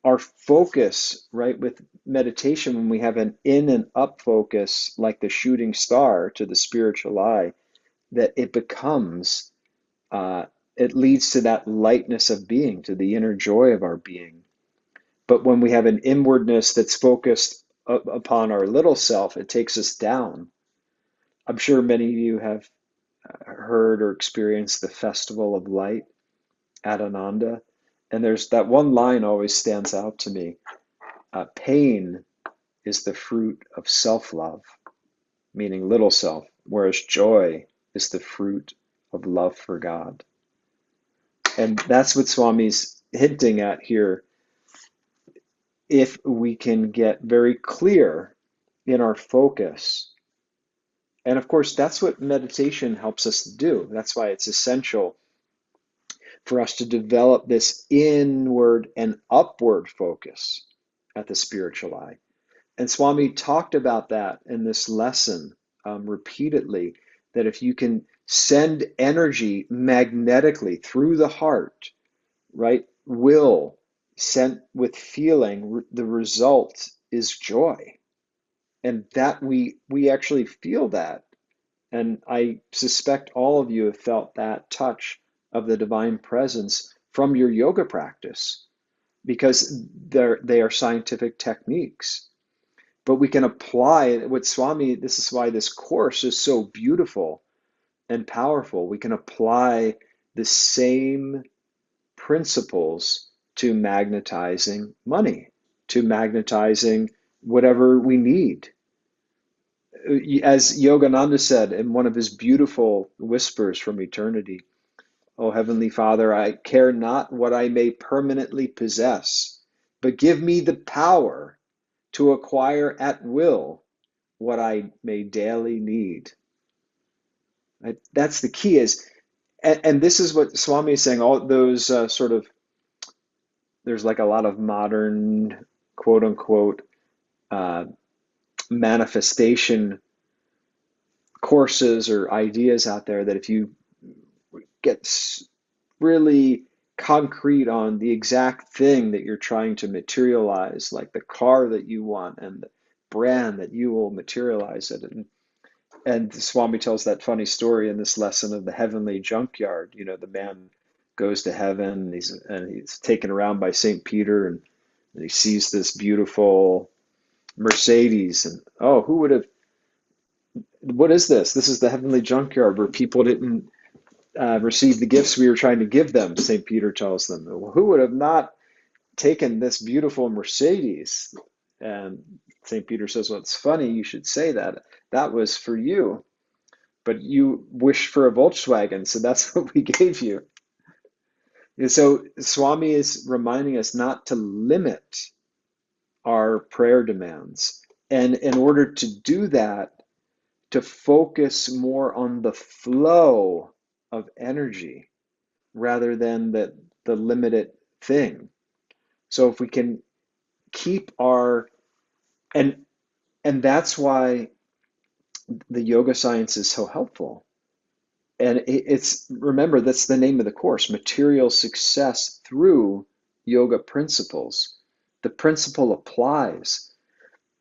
our focus, right, with meditation, when we have an in and up focus, like the shooting star to the spiritual eye, that it becomes, uh, it leads to that lightness of being, to the inner joy of our being. But when we have an inwardness that's focused upon our little self, it takes us down. I'm sure many of you have heard or experienced the Festival of Light at Ananda. And there's that one line always stands out to me. Pain is the fruit of self-love, meaning little self, whereas joy is the fruit of love for God. And that's what Swami's hinting at here. If we can get very clear in our focus, and of course, that's what meditation helps us to do. That's why it's essential for us to develop this inward and upward focus at the spiritual eye. And Swami talked about that in this lesson repeatedly, that if you can send energy magnetically through the heart, right, will sent with feeling, the result is joy. And that we actually feel that. And I suspect all of you have felt that touch of the divine presence from your yoga practice, because they are scientific techniques. But we can apply what Swami, this is why this course is so beautiful and powerful. We can apply the same principles to magnetizing money, to magnetizing whatever we need. As Yogananda said in one of his beautiful whispers from eternity, "O Heavenly Father, I care not what I may permanently possess, but give me the power to acquire at will what I may daily need." Right? That's the key is, and this is what Swami is saying, all those sort of, there's like a lot of modern quote unquote uh, manifestation courses or ideas out there that if you get really concrete on the exact thing that you're trying to materialize, like the car that you want and the brand that you will materialize it. And Swami tells that funny story in this lesson of the heavenly junkyard. You know, the man goes to heaven and he's taken around by St. Peter, and he sees this beautiful Mercedes, and oh, who would have, what is this? This is the heavenly junkyard where people didn't receive the gifts we were trying to give them, St. Peter tells them. Well, who would have not taken this beautiful Mercedes? And St. Peter says, well, it's funny you should say that. That was for you, but you wished for a Volkswagen, so that's what we gave you. And so Swami is reminding us not to limit our prayer demands. And in order to do that, to focus more on the flow of energy rather than the limited thing. So if we can keep our, and and that's why the yoga science is so helpful. And it's, remember, that's the name of the course, Material Success Through Yoga Principles. The principle applies.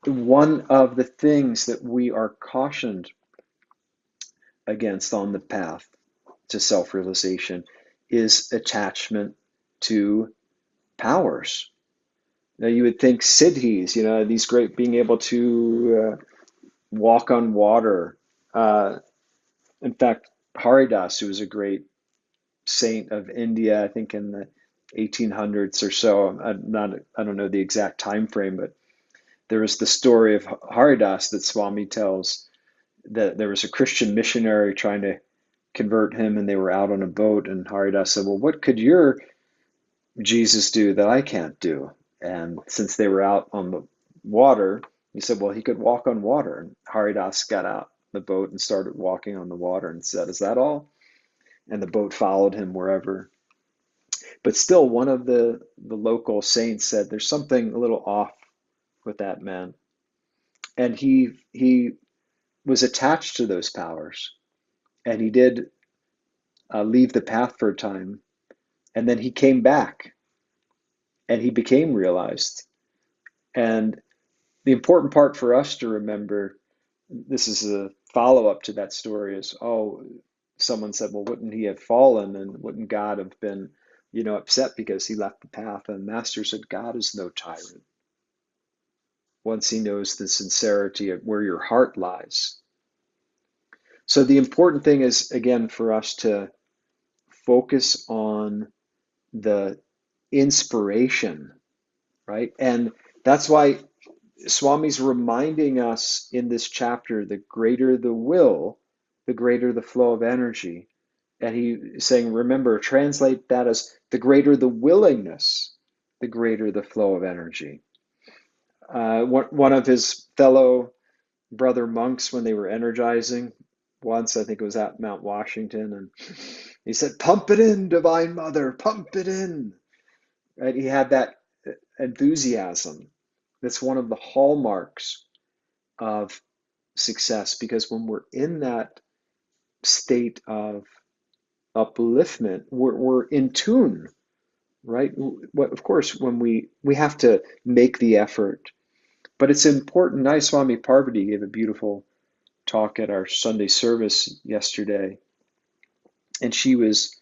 One of the things that we are cautioned against on the path to self-realization is attachment to powers. Now you would think siddhis, these great, being able to walk on water. In fact, Haridas, who was a great saint of India, I think in the 1800s or so, I don't know the exact time frame, but there was the story of Haridas that Swami tells, that there was a Christian missionary trying to convert him, and they were out on a boat, and Haridas said, well, what could your Jesus do that I can't do? And since they were out on the water, he said, well, he could walk on water. And Haridas got out the boat and started walking on the water and said, is that all? And the boat followed him wherever. But still, one of the local saints said, there's something a little off with that man. And he was attached to those powers. And he did leave the path for a time. And then he came back. and he became realized. And the important part for us to remember, this is a follow-up to that story, is, oh, someone said, well, wouldn't he have fallen and wouldn't God have been, upset because he left the path? And Master said, God is no tyrant. Once he knows the sincerity of where your heart lies. So the important thing is, again, for us to focus on the inspiration, right? And that's why Swami's reminding us in this chapter, the greater the will, the greater the flow of energy. And he's saying, remember, translate that as the greater the willingness, the greater the flow of energy. One of his fellow brother monks, when they were energizing once, I think it was at Mount Washington, and he said, pump it in, Divine Mother, pump it in. Right? He had that enthusiasm. That's one of the hallmarks of success, because when we're in that state of upliftment, we're in tune, right? Of course, when we have to make the effort, but it's important. Nayaswami Parvati gave a beautiful talk at our Sunday service yesterday, and she was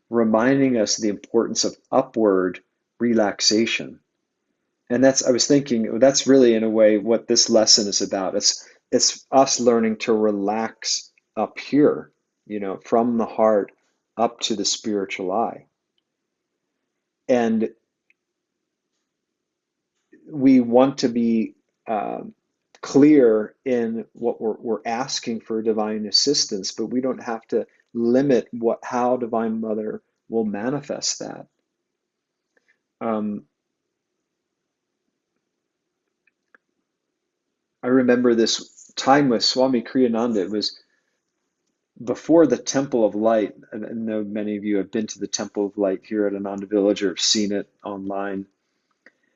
reminding us the importance of upward relaxation. And I was thinking, that's really in a way what this lesson is about. It's us learning to relax up here, from the heart up to the spiritual eye. And we want to be clear in what we're asking for divine assistance, but we don't have to limit how Divine Mother will manifest that. Um, I remember this time with Swami Kriyananda. It was before the Temple of Light. And I know many of you have been to the Temple of Light here at Ananda Village or have seen it online.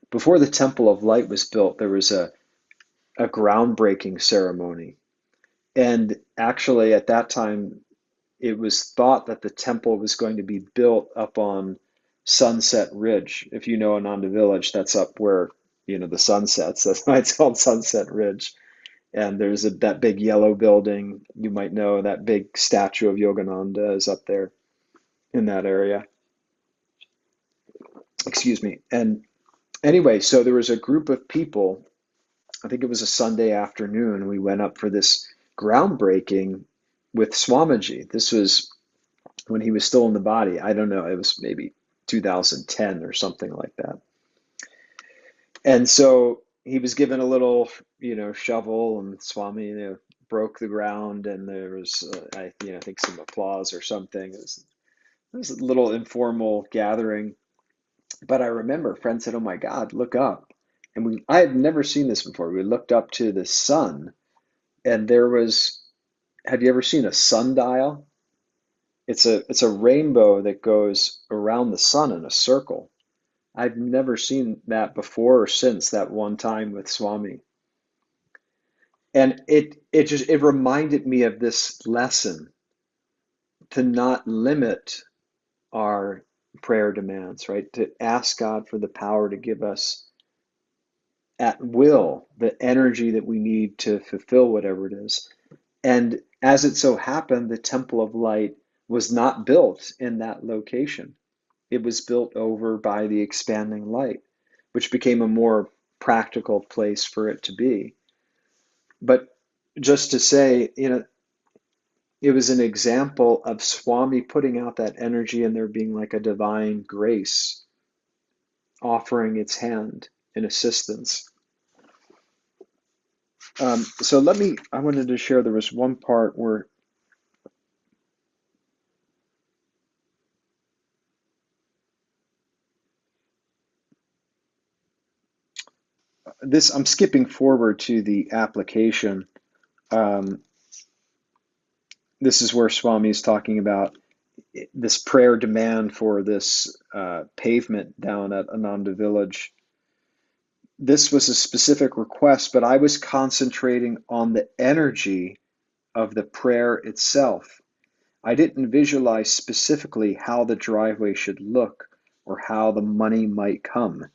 Before the Temple of Light was built, there was a groundbreaking ceremony. And actually, at that time, it was thought that the temple was going to be built up on Sunset Ridge. If you know Ananda Village, that's up where, the sun sets. That's why it's called Sunset Ridge. And there's that big yellow building. You might know that big statue of Yogananda is up there in that area. Excuse me. And anyway, so there was a group of people. I think it was a Sunday afternoon. We went up for this groundbreaking with Swamiji. This was when he was still in the body. I don't know. It was maybe 2010 or something like that. And so he was given a little, shovel, and Swami, broke the ground, and there was, I think some applause or something. It was a little informal gathering. But I remember a friend said, "Oh my God, look up." And I had never seen this before. We looked up to the sun, and there was, have you ever seen a sundial? It's a rainbow that goes around the sun in a circle. I've never seen that before or since that one time with Swami. And it reminded me of this lesson, to not limit our prayer demands, right? To ask God for the power to give us at will the energy that we need to fulfill whatever it is. And as it so happened, the Temple of Light was not built in that location. It was built over by the expanding light, which became a more practical place for it to be. But just to say, it was an example of Swami putting out that energy and there being like a divine grace offering its hand in assistance. So I wanted to share, there was one part where I'm skipping forward to the application. Um, this is where Swami is talking about this prayer demand for this pavement down at Ananda Village. This was a specific request, but I was concentrating on the energy of the prayer itself. I didn't visualize specifically how the driveway should look or how the money might come.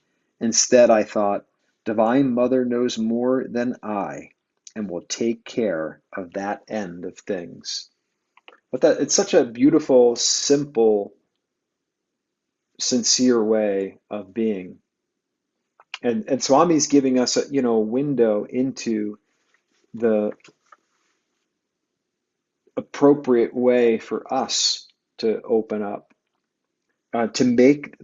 Instead, I thought, Divine Mother knows more than I and will take care of that end of things. But that it's such a beautiful, simple, sincere way of being. And Swami's giving us a window into the appropriate way for us to open up, to make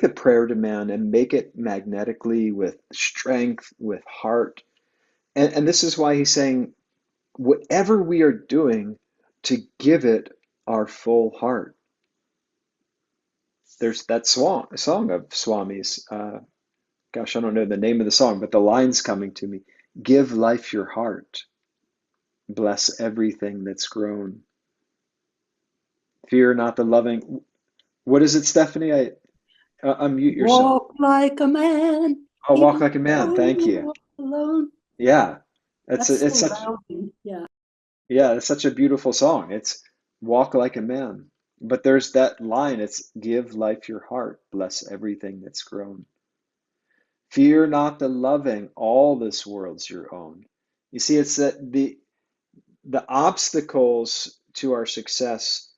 the prayer demand and make it magnetically with strength, with heart. And this is why he's saying, whatever we are doing, to give it our full heart. There's that song of Swami's. Gosh, I don't know the name of the song, but the line's coming to me. Give life your heart. Bless everything that's grown. Fear not the loving. What is it, Stephanie? Unmute yourself. Walk like a man, Oh, walk even like a man. though Thank you you. walk alone. Yeah, That's it's so such grounding. Yeah. yeah, it's such a beautiful song. It's walk like a man. But there's that line. It's give life your heart. Bless everything that's grown. Fear not the loving. All this world's your own. You see, it's that the obstacles to our success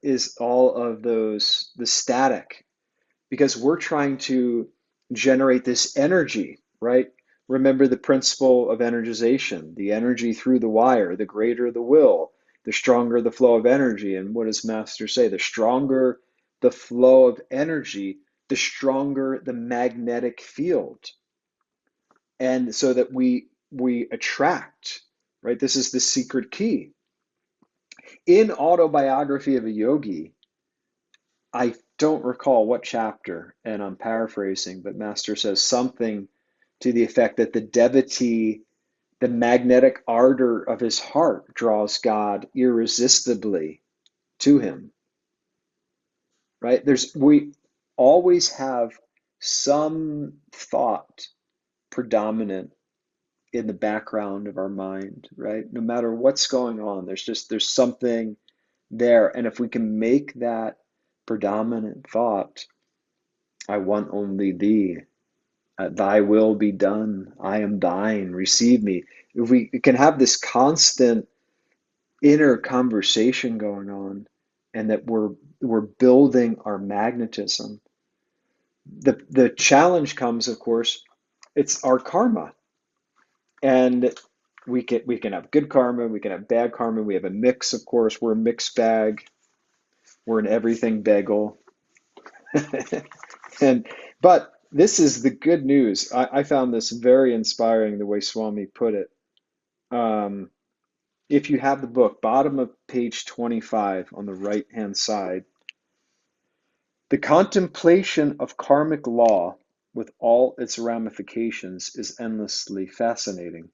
is all of those the static, because we're trying to generate this energy, right? Remember the principle of energization, the energy through the wire, the greater the will, the stronger the flow of energy. And what does Master say? The stronger the flow of energy, the stronger the magnetic field. And so that we attract, right? This is the secret key. In Autobiography of a Yogi, I don't recall what chapter, and I'm paraphrasing, but Master says something to the effect that the devotee, the magnetic ardor of his heart, draws God irresistibly to him, right? We always have some thought predominant in the background of our mind, right? No matter what's going on, there's something there. And if we can make that predominant thought, I want only thee. Thy will be done. I am thine. Receive me. If we can have this constant inner conversation going on, and that we're building our magnetism. The challenge comes, of course, it's our karma, and we can have good karma, we can have bad karma. We have a mix, of course. We're a mixed bag. We're an everything bagel. And but this is the good news. I found this very inspiring the way Swami put it. Um, if you have the book, bottom of page 25 on the right hand side, the contemplation of karmic law with all its ramifications is endlessly fascinating.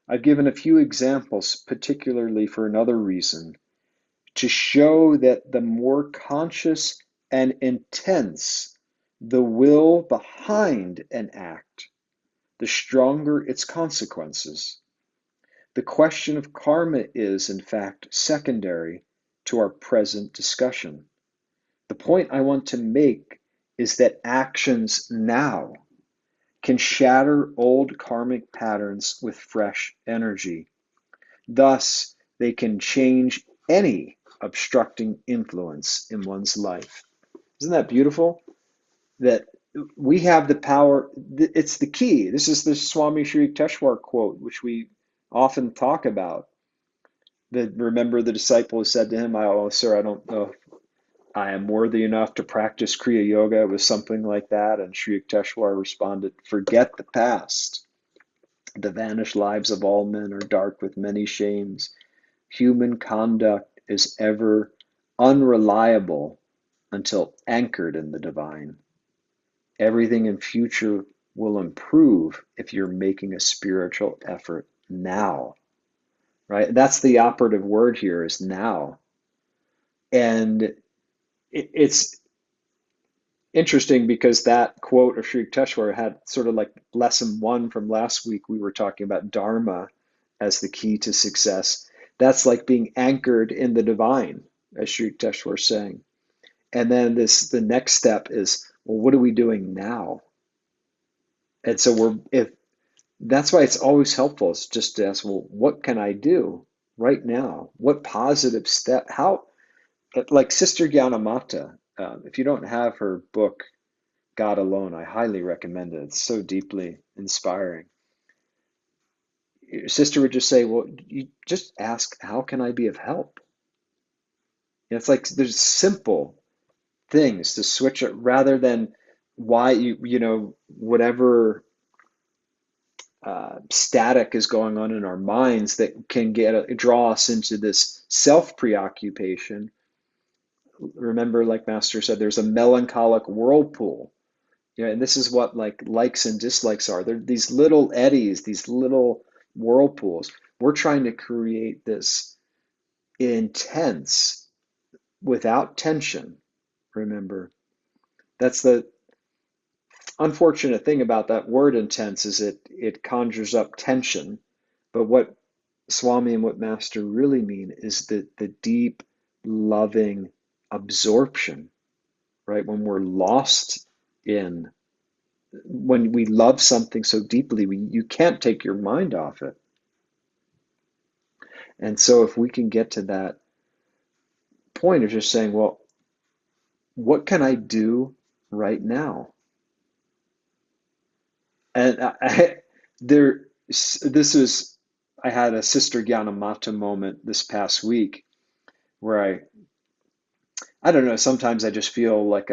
I've given a few examples, particularly for another reason, to show that the more conscious and intense the will behind an act, the stronger its consequences. The question of karma is, in fact, secondary to our present discussion. The point I want to make is that actions now can shatter old karmic patterns with fresh energy. Thus, they can change any obstructing influence in one's life. Isn't that beautiful? That we have the power. It's the key. This is the Swami Sri Yukteswar quote, which we often talk about. Remember the disciple who said to him, "Oh, sir, I don't know if I am worthy enough to practice Kriya Yoga." It was something like that. And Sri Yukteswar responded, "Forget the past. The vanished lives of all men are dark with many shames. Human conduct is ever unreliable until anchored in the divine. Everything in future will improve if you're making a spiritual effort now." Right? That's the operative word here, is now. And it's interesting because that quote of Sri Yukteswar had sort of like lesson one from last week. We were talking about Dharma as the key to success. That's like being anchored in the divine, as Sri Yukteswar is saying. And then the next step is Well, what are we doing now? And so if that's why it's always helpful is just to ask, well, what can I do right now? What positive step? How, like Sister Gyanamata, if you don't have her book, God Alone, I highly recommend it. It's so deeply inspiring. Your sister would just say, well, you just ask, how can I be of help? It's like there's simple things to switch it rather than why whatever static is going on in our minds that can draw us into this self preoccupation. Remember, like Master said, there's a melancholic whirlpool. And this is what like likes and dislikes are. They're these little eddies, these little whirlpools. We're trying to create this intense without tension. Remember, that's the unfortunate thing about that word intense is it conjures up tension. But what Swami and what Master really mean is the deep, loving absorption, right? When we're lost in, when we love something so deeply, you can't take your mind off it. And so if we can get to that point of just saying, well, what can I do right now? And there, this is, I had a Sister Gyanamata moment this past week where I don't know, sometimes I just feel like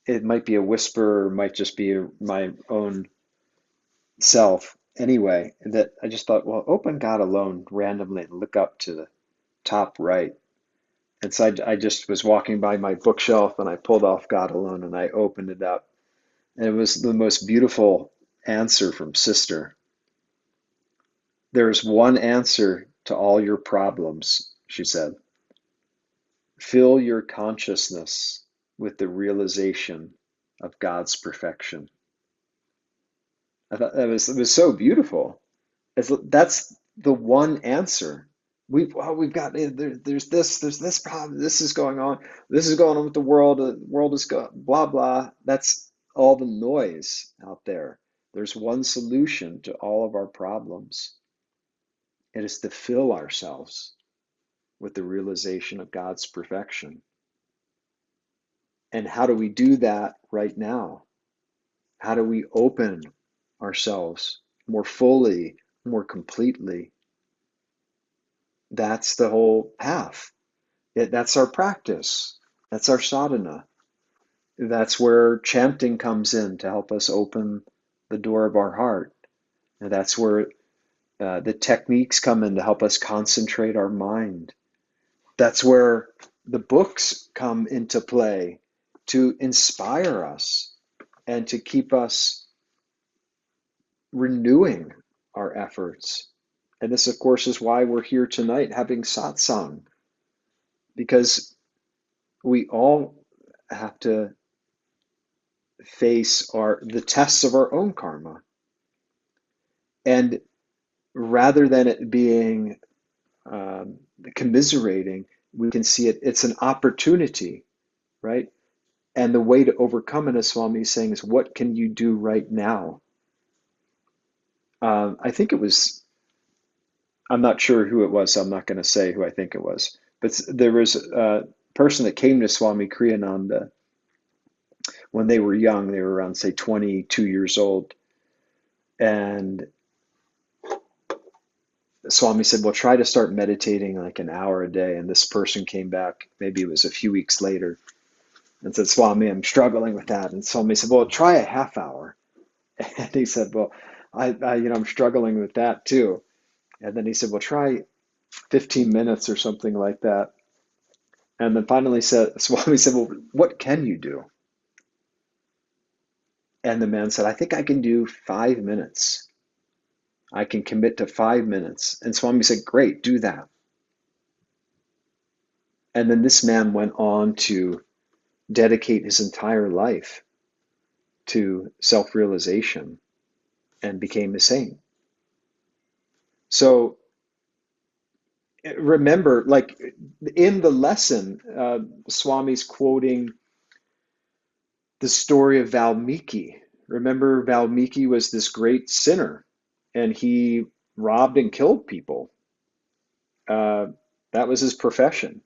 it might be a whisper, or might just be my own self anyway, that I just thought, well, open God Alone randomly and look up to the top right. And so I just was walking by my bookshelf and I pulled off God Alone and I opened it up. And it was the most beautiful answer from Sister. There's one answer to all your problems, she said. Fill your consciousness with the realization of God's perfection. I thought it was so beautiful. That's the one answer. We've got there's this problem, this is going on, with the world is go blah blah. That's all the noise out there. There's one solution to all of our problems. It is to fill ourselves with the realization of God's perfection. And how do we do that right now? How do we open ourselves more fully, more completely? That's the whole path. That's our practice. That's our sadhana. That's where chanting comes in to help us open the door of our heart. And that's where the techniques come in to help us concentrate our mind. That's where the books come into play to inspire us and to keep us renewing our efforts. And this, of course, is why we're here tonight having satsang, because we all have to face the tests of our own karma. And rather than it being commiserating, we can see it's an opportunity, right? And the way to overcome it, as Swami is saying, is what can you do right now? I think it was, I'm not sure who it was, so I'm not going to say who I think it was, but there was a person that came to Swami Kriyananda when they were young. They were around, say, 22 years old. And Swami said, well, try to start meditating like an hour a day. And this person came back, maybe it was a few weeks later, and said, Swami, I'm struggling with that. And Swami said, well, try a half hour. And he said, well, I'm struggling with that too. And then he said, well, try 15 minutes or something like that. And then finally Swami said, well, what can you do? And the man said, I think I can do 5 minutes. I can commit to 5 minutes. And Swami said, great, do that. And then this man went on to dedicate his entire life to self-realization and became a saint. So remember, like in the lesson, Swami's quoting the story of Valmiki. Remember, Valmiki was this great sinner, and he robbed and killed people. Uh, that was his profession.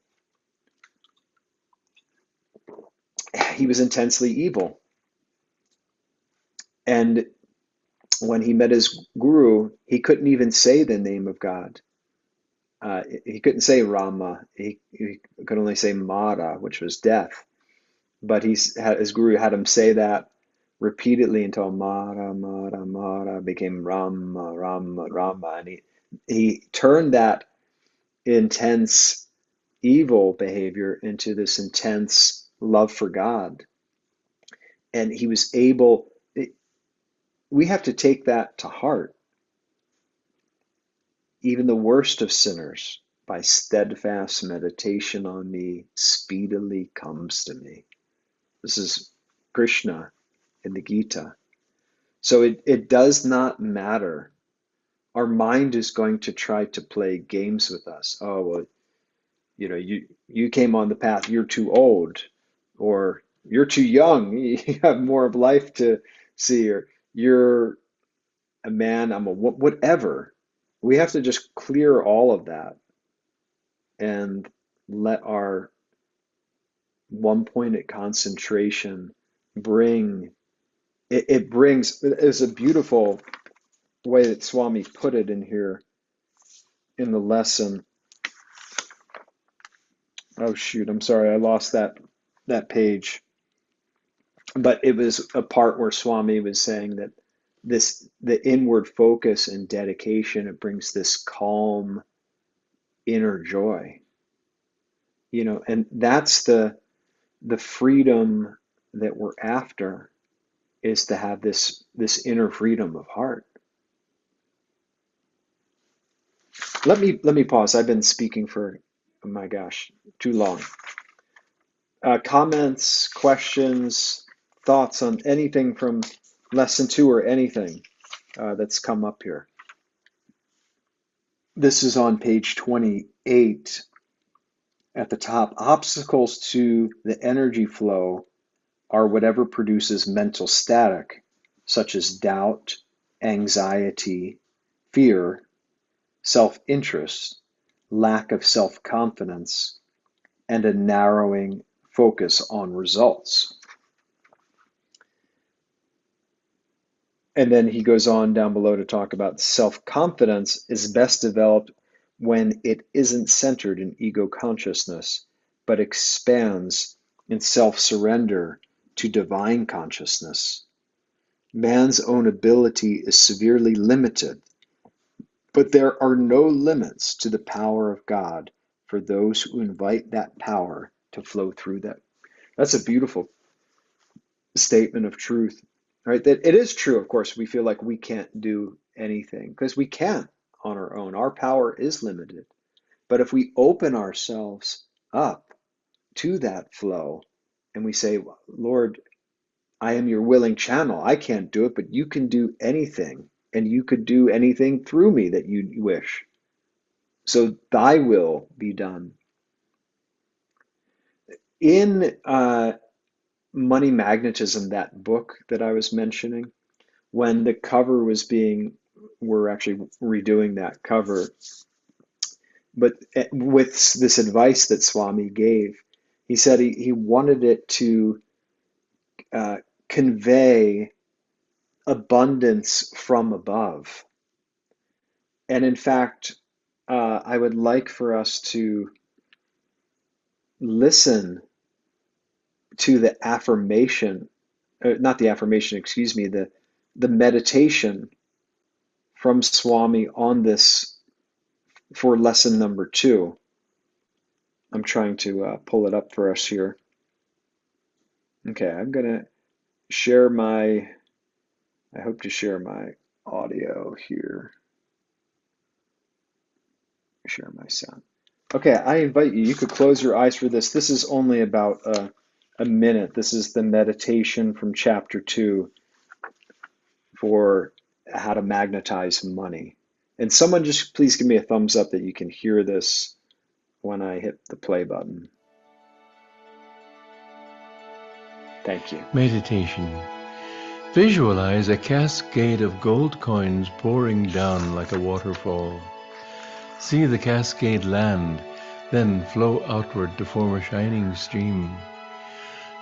He was intensely evil. And when he met his guru, he couldn't even say the name of God. He couldn't say Rama. He could only say Mara, which was death. But his guru had him say that repeatedly until Mara, Mara, Mara became Rama, Rama, Rama. And he turned that intense evil behavior into this intense love for God. And he was able, we have to take that to heart. Even the worst of sinners, by steadfast meditation on me, speedily comes to me. This is Krishna in the Gita. So it does not matter. Our mind is going to try to play games with us. Oh, well, you came on the path, you're too old, or you're too young, you have more of life to see, or you're a man, I'm a whatever. We have to just clear all of that and let our one-pointed concentration bring it brings, it's a beautiful way that Swami put it in here in the lesson. Oh shoot, I'm sorry, I lost that page. But it was a part where Swami was saying that the inward focus and dedication, it brings this calm inner joy. And that's the freedom that we're after, is to have this inner freedom of heart. Let me pause. I've been speaking for, oh my gosh, too long. Comments, questions, thoughts on anything from lesson 2 or anything that's come up here. This is on page 28 at the top. Obstacles to the energy flow are whatever produces mental static, such as doubt, anxiety, fear, self-interest, lack of self-confidence, and a narrowing focus on results. And then he goes on down below to talk about self-confidence is best developed when it isn't centered in ego consciousness, but expands in self-surrender to divine consciousness. Man's own ability is severely limited, but there are no limits to the power of God for those who invite that power to flow through them. That's a beautiful statement of truth, right? That it is true, of course, we feel like we can't do anything because we can't on our own. Our power is limited. But if we open ourselves up to that flow and we say, Lord, I am your willing channel. I can't do it, but you can do anything, and you could do anything through me that you wish. So thy will be done. In Money Magnetism, that book that I was mentioning, when the cover was we're actually redoing that cover, but with this advice that Swami gave, he said he wanted it to uh, convey abundance from above. And in fact, I would like for us to listen to the affirmation, not the affirmation, excuse me, the meditation from Swami on this for lesson number 2. I'm trying to pull it up for us here. Okay, I'm gonna share I hope to share my audio here. Share my sound. Okay, I invite you could close your eyes for this. This is only about a minute. This is the meditation from chapter 2 for how to magnetize money. And someone just please give me a thumbs up that you can hear this when I hit the play button. Thank you. Meditation. Visualize a cascade of gold coins pouring down like a waterfall. See the cascade land, then flow outward to form a shining stream.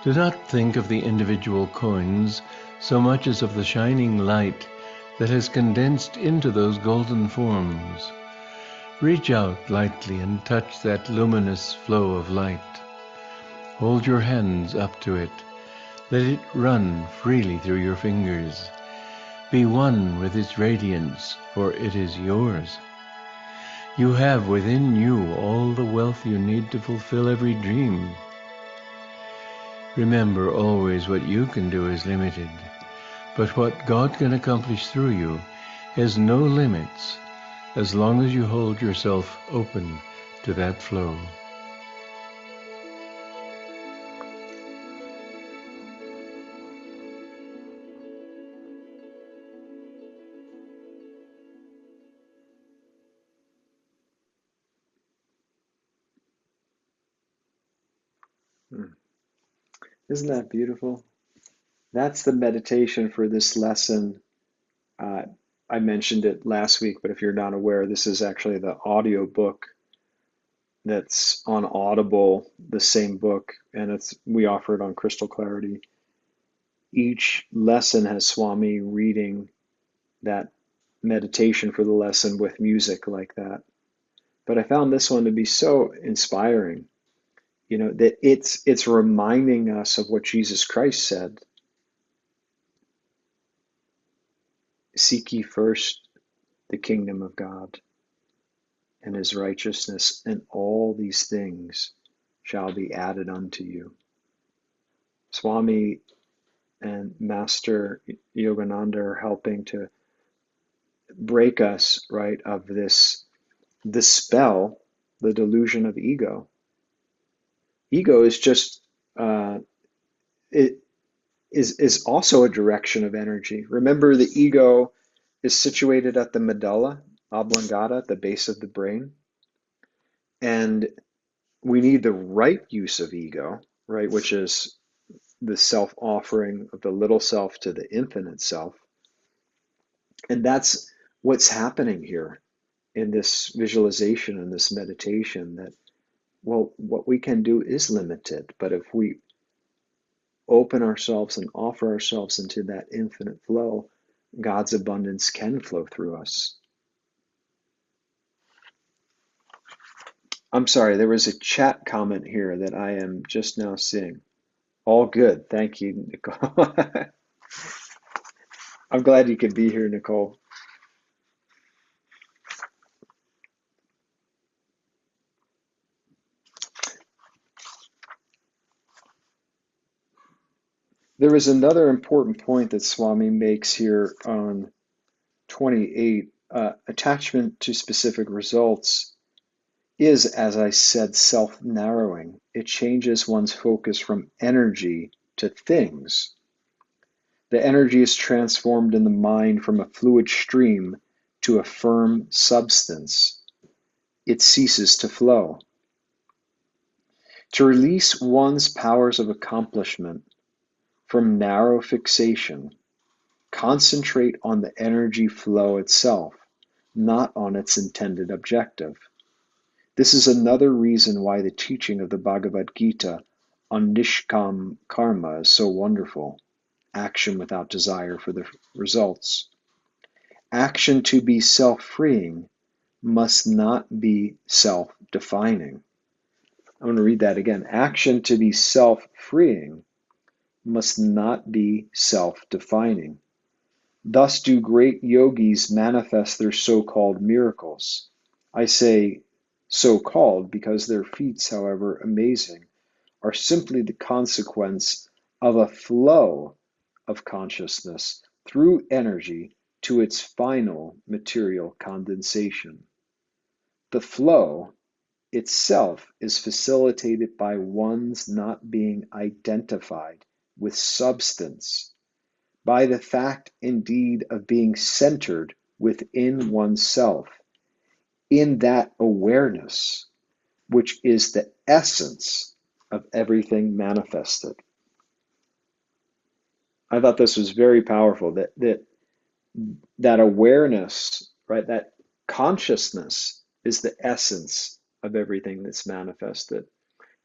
Do not think of the individual coins so much as of the shining light that has condensed into those golden forms. Reach out lightly and touch that luminous flow of light. Hold your hands up to it. Let it run freely through your fingers. Be one with its radiance, for it is yours. You have within you all the wealth you need to fulfill every dream. Remember always what you can do is limited, but what God can accomplish through you has no limits as long as you hold yourself open to that flow. Isn't that beautiful? That's the meditation for this lesson. Uh, I mentioned it last week, but if you're not aware, this is actually the audio book that's on Audible, the same book, and we offer it on Crystal Clarity. Each lesson has Swami reading that meditation for the lesson with music like that. But I found this one to be so inspiring, that it's reminding us of what Jesus Christ said. Seek ye first the kingdom of God and his righteousness, and all these things shall be added unto you. Swami and Master Yogananda are helping to break us, right, of this spell, the delusion of ego. Ego is just it is also a direction of energy. Remember, the ego is situated at the medulla oblongata, at the base of the brain, and we need the right use of ego, right, which is the self-offering of the little self to the infinite self. And that's what's happening here in this visualization and this meditation, that, well, what we can do is limited, but if we open ourselves and offer ourselves into that infinite flow, God's abundance can flow through us. I'm sorry, there was a chat comment here that I am just now seeing. All good. Thank you, Nicole. I'm glad you could be here, Nicole. There is another important point that Swami makes here on 28. Attachment to specific results is, as I said, self-narrowing. It changes one's focus from energy to things. The energy is transformed in the mind from a fluid stream to a firm substance. It ceases to flow. To release one's powers of accomplishment from narrow fixation, concentrate on the energy flow itself, not on its intended objective. This is another reason why the teaching of the Bhagavad Gita on Nishkam Karma is so wonderful. Action without desire for the results. Action to be self-freeing must not be self-defining. I'm going to read that again. Action to be self-freeing must not be self-defining. Thus do great yogis manifest their so-called miracles. I say so-called because their feats, however amazing, are simply the consequence of a flow of consciousness through energy to its final material condensation. The flow itself is facilitated by one's not being identified with substance, by the fact indeed of being centered within oneself, in that awareness, which is the essence of everything manifested. I thought this was very powerful, that awareness, right? That consciousness is the essence of everything that's manifested.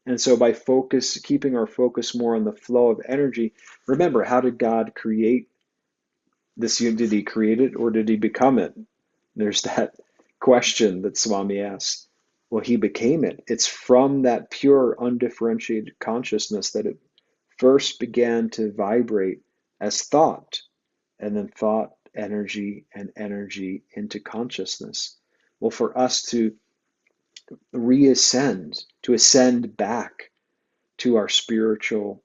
And so by keeping our focus more on the flow of energy, remember, how did God create this? Did he create it or did he become it? There's that question that Swami asks. Well, he became it. It's from that pure, undifferentiated consciousness that it first began to vibrate as thought, and then thought, energy, and energy into consciousness. Well, for us to to ascend back to our spiritual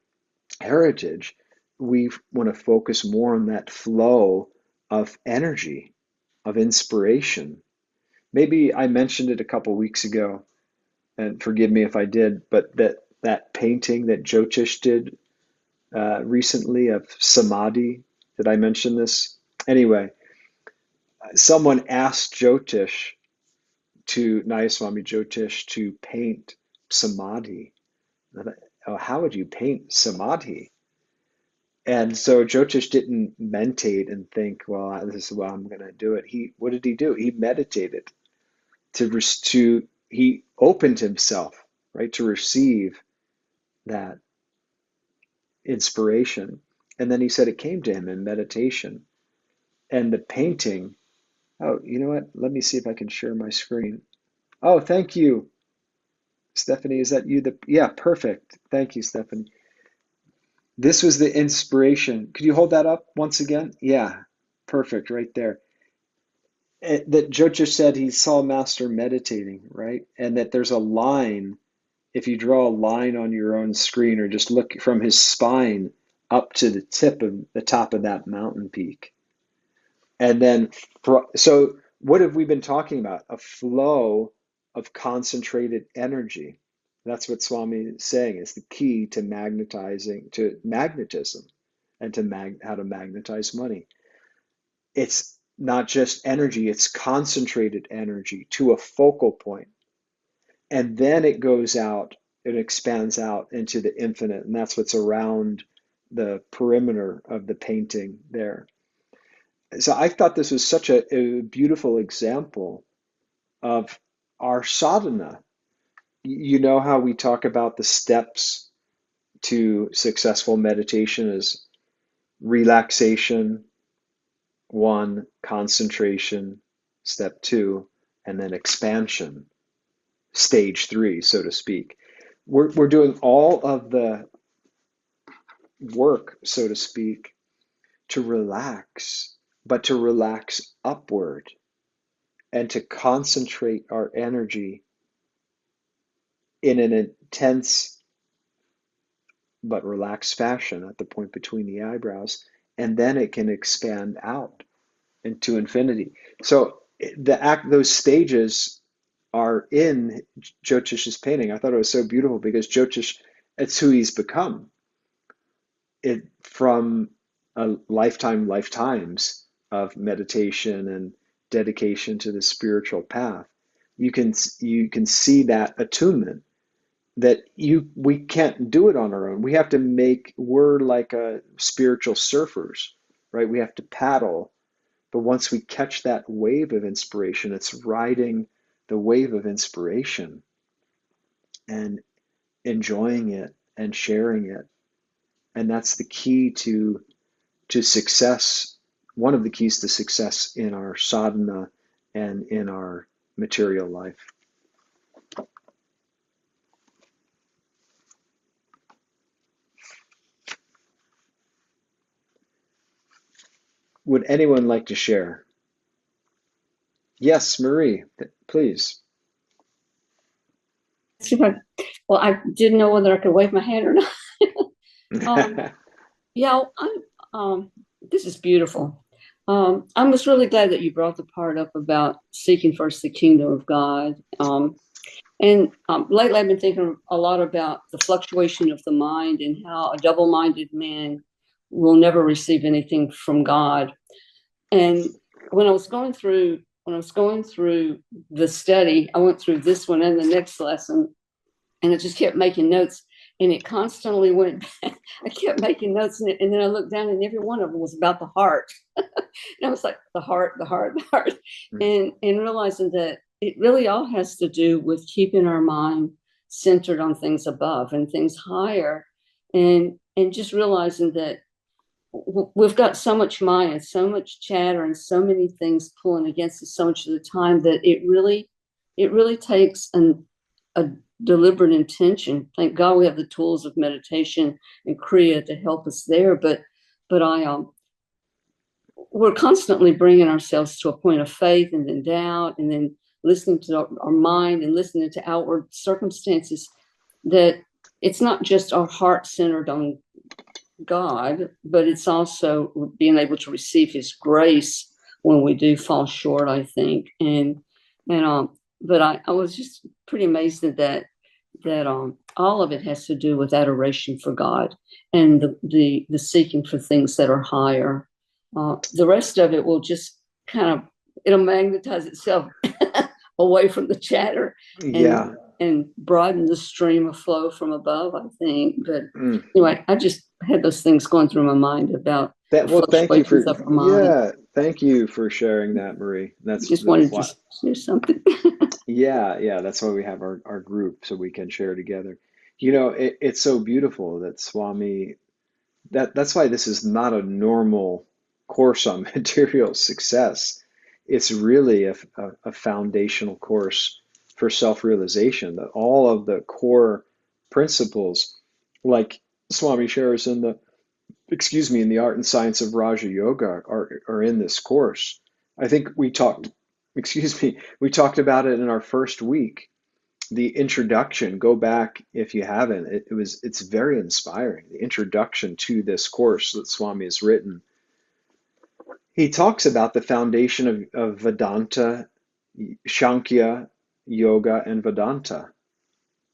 heritage, we want to focus more on that flow of energy, of inspiration. Maybe I mentioned it a couple weeks ago, and forgive me if I did, but that painting that Jyotish did recently of samadhi, did I mention this? Anyway, someone asked Nayaswami Jyotish to paint samadhi. And I thought, oh, how would you paint samadhi? And so Jyotish didn't meditate and think, well, this is how I'm going to do it. What did he do? He meditated he opened himself, right, to receive that inspiration. And then he said it came to him in meditation. And the painting, oh, you know what? Let me see if I can share my screen. Oh, thank you, Stephanie. Is that you? Yeah, perfect. Thank you, Stephanie. This was the inspiration. Could you hold that up once again? Yeah, perfect, right there. That Jyotish said he saw Master meditating, right? And that there's a line, if you draw a line on your own screen or just look from his spine up to the top of that mountain peak. And then, so what have we been talking about? A flow of concentrated energy. That's what Swami is saying is the key to magnetism, and how to magnetize money. It's not just energy, it's concentrated energy to a focal point. And then it goes out, it expands out into the infinite. And that's what's around the perimeter of the painting there. So I thought this was such a beautiful example of our sadhana. You know how we talk about the steps to successful meditation is relaxation, one, concentration, step two, and then expansion, stage three, so to speak. We're doing all of the work, so to speak, to relax, but to relax upward and to concentrate our energy in an intense but relaxed fashion at the point between the eyebrows, and then it can expand out into infinity. So those stages are in Jyotish's painting. I thought it was so beautiful because Jyotish, it's who he's become. It from a lifetimes of meditation and dedication to the spiritual path. You can see that attunement that we can't do it on our own. We have to we're like spiritual surfers, right? We have to paddle. But once we catch that wave of inspiration, it's riding the wave of inspiration and enjoying it and sharing it. And that's the key to success, one of the keys to success in our sadhana and in our material life. Would anyone like to share? Yes, Marie, please. Well, I didn't know whether I could wave my hand or not. Yeah, this is beautiful. I was really glad that you brought the part up about seeking first the kingdom of God. And lately I've been thinking a lot about the fluctuation of the mind and how a double-minded man will never receive anything from God. And when I was going through the study, I went through this one and the next lesson, and I just kept making notes. and it constantly went back. I kept making notes, and then I looked down, and every one of them was about the heart. And I was like, the heart, the heart, the heart, and realizing that it really all has to do with keeping our mind centered on things above and things higher, and just realizing that we've got so much mind and so much chatter and so many things pulling against us so much of the time that it really takes a deliberate intention. Thank God we have the tools of meditation and Kriya to help us there. But we're constantly bringing ourselves to a point of faith and then doubt, and then listening to our mind and listening to outward circumstances, that it's not just our heart centered on God, but it's also being able to receive his grace when we do fall short, I think. But I was just pretty amazed at that all of it has to do with adoration for God and the seeking for things that are higher. The rest of it will just it'll magnetize itself away from the chatter and broaden the stream of flow from above, I think. But anyway, I just had those things going through my mind about that. Well, thank you for thank you for sharing that, Marie. Just wanted to share something. Yeah, that's why we have our group, so we can share together. It's so beautiful that Swami, that's why this is not a normal course on material success. It's really a foundational course for self-realization, that all of the core principles, like Swami shares in the art and science of Raja Yoga, are in this course. I think we talked about it in our first week. The introduction, go back if you haven't. It's very inspiring. The introduction to this course that Swami has written. He talks about the foundation of Vedanta, Sankhya, Yoga, and Vedanta.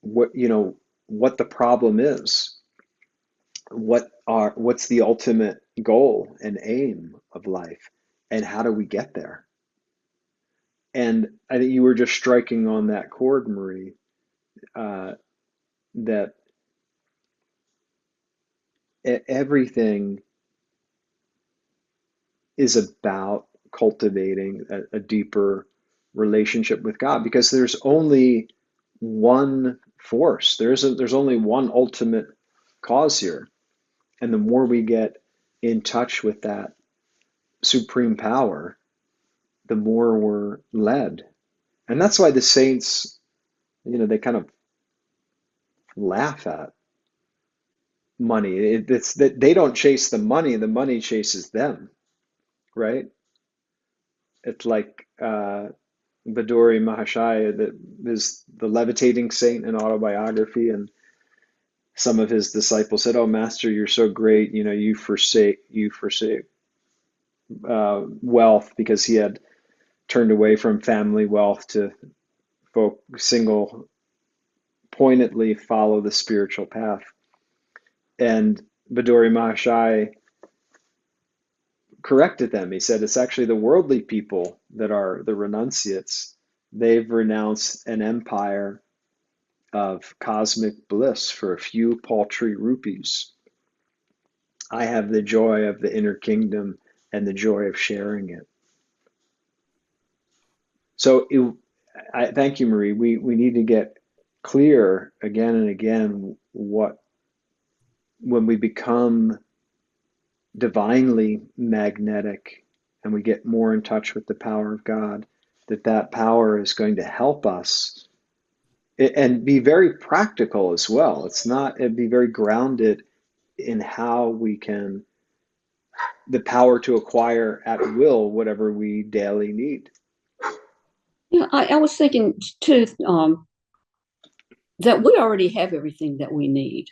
What the problem is. What's the ultimate goal and aim of life, and how do we get there? And I think you were just striking on that chord, Marie, that everything is about cultivating a deeper relationship with God, because there's only one force. There's only one ultimate cause here. And the more we get in touch with that supreme power, the more we're led. And that's why the saints, they kind of laugh at money. It's that they don't chase the money chases them, right? It's like Viduri Mahashaya, that is the levitating saint in autobiography, and some of his disciples said, "Oh, Master, you're so great. You forsake wealth," because he had turned away from family wealth to pointedly follow the spiritual path. And Viduri Mahashaya corrected them. He said, it's actually the worldly people that are the renunciates. They've renounced an empire of cosmic bliss for a few paltry rupees. I have the joy of the inner kingdom and the joy of sharing it. So I thank you, Marie. We need to get clear again and again when we become divinely magnetic and we get more in touch with the power of God, that power is going to help us and be very practical as well. It'd be very grounded in how we can, the power to acquire at will whatever we daily need. Yeah, I was thinking too, that we already have everything that we need.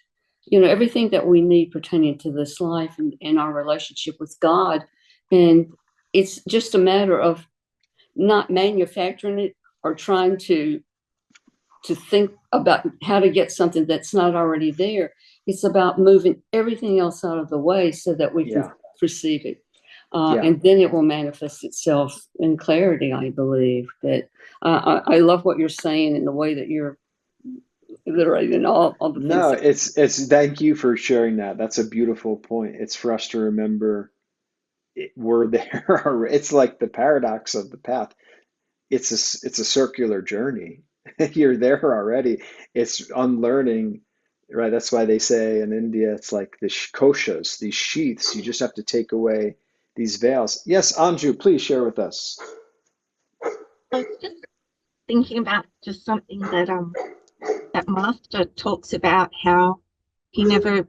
Everything that we need pertaining to this life and our relationship with God. And it's just a matter of not manufacturing it or trying to think about how to get something that's not already there. It's about moving everything else out of the way so that we can perceive it. And then it will manifest itself in clarity, I believe. That I love what you're saying and the way that you're reiterating all the things No, that. it's thank you for sharing that. That's a beautiful point. It's for us to remember we're there. It's like the paradox of the path. It's a circular journey. You're there already. It's unlearning, right? That's why they say in India it's like the koshas, these sheaths. You just have to take away these veils. Yes, Anju, please share with us. I was just thinking about just something that that Master talks about, how he never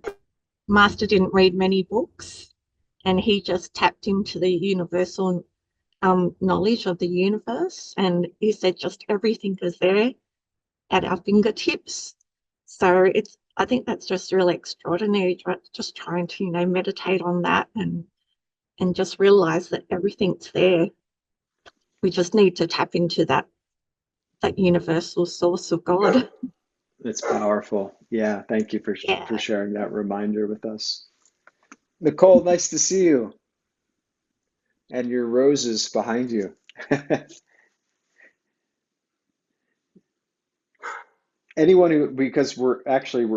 Master didn't read many books, and he just tapped into the universal knowledge of the universe, and he said just everything is there at our fingertips. So I think that's just really extraordinary. Just trying to meditate on that and just realize that everything's there. We just need to tap into that universal source of God. It's powerful. Yeah, thank you for Yeah. sharing that reminder with us. Nicole, nice to see you and your roses behind you. Anyone who, because we're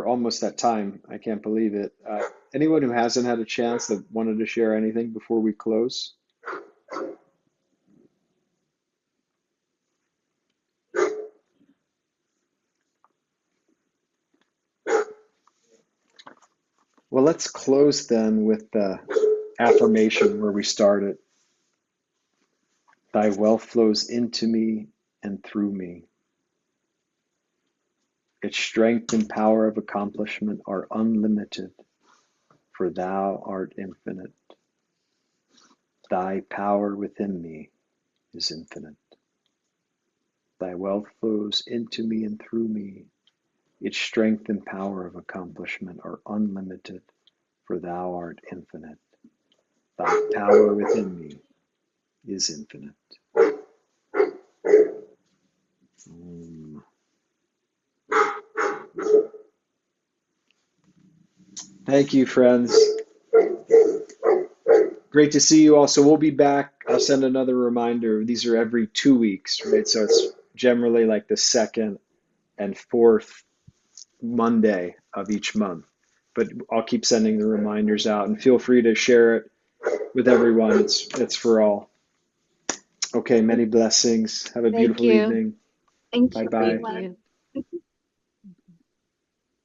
almost at time, I can't believe it. Anyone who hasn't had a chance that wanted to share anything before we close? Well, let's close then with the affirmation where we started. Thy wealth flows into me and through me. Its strength and power of accomplishment are unlimited, for thou art infinite. Thy power within me is infinite. Thy wealth flows into me and through me. Its strength and power of accomplishment are unlimited, for thou art infinite. Thy power within me is infinite. Mm. Thank you, friends. Great to see you all. So we'll be back. I'll send another reminder. These are every 2 weeks, right? So it's generally like the second and fourth Monday of each month. But I'll keep sending the reminders out, and feel free to share it with everyone. It's for all. Okay, many blessings. Have a Thank beautiful you. evening. Thank Bye you, bye. Thank everyone. you.